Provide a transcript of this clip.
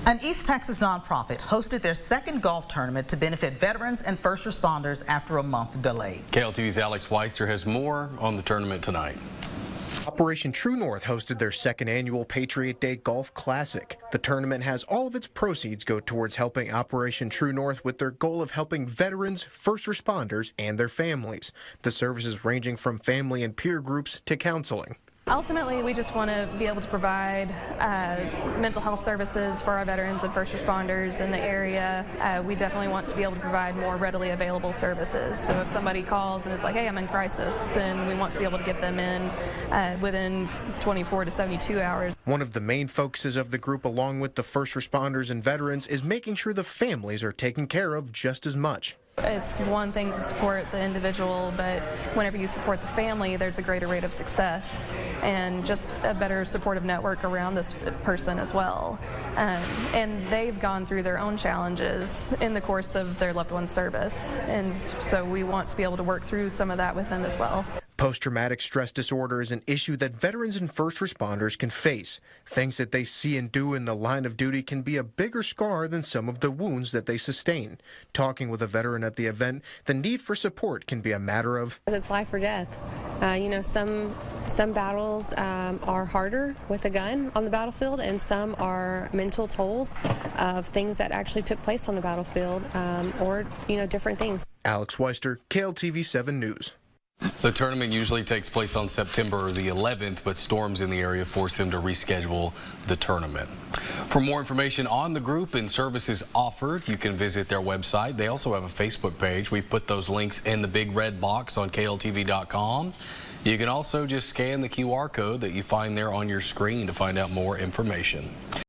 An East Texas nonprofit hosted their second golf tournament to benefit veterans and first responders after a month delay. KLTV's Alex Weister has more on the tournament tonight. Operation True North hosted their second annual Patriot Day Golf Classic. The tournament has all of its proceeds go towards helping Operation True North with their goal of helping veterans, first responders, and their families. The services ranging from family and peer groups to counseling. Ultimately, we just want to be able to provide mental health services for our veterans and first responders in the area. We definitely want to be able to provide more readily available services. So if somebody calls and is like, hey, I'm in crisis, then we want to be able to get them in within 24 to 72 hours. One of the main focuses of the group, along with the first responders and veterans, is making sure the families are taken care of just as much. It's one thing to support the individual, but whenever you support the family, there's a greater rate of success and just a better supportive network around this person as well. And they've gone through their own challenges in the course of their loved one's service, and so we want to be able to work through some of that with them as well. Post-traumatic stress disorder is an issue that veterans and first responders can face. Things that they see and do in the line of duty can be a bigger scar than some of the wounds that they sustain. Talking with a veteran at the event, the need for support can be a matter of... It's life or death. Some battles are harder with a gun on the battlefield, and some are mental tolls of things that actually took place on the battlefield, or different things. Alex Weister, KLTV 7 News. The tournament usually takes place on September the 11th, but storms in the area forced them to reschedule the tournament. For more information on the group and services offered, you can visit their website. They also have a Facebook page. We've put those links in the big red box on kltv.com. You can also just scan the QR code that you find there on your screen to find out more information.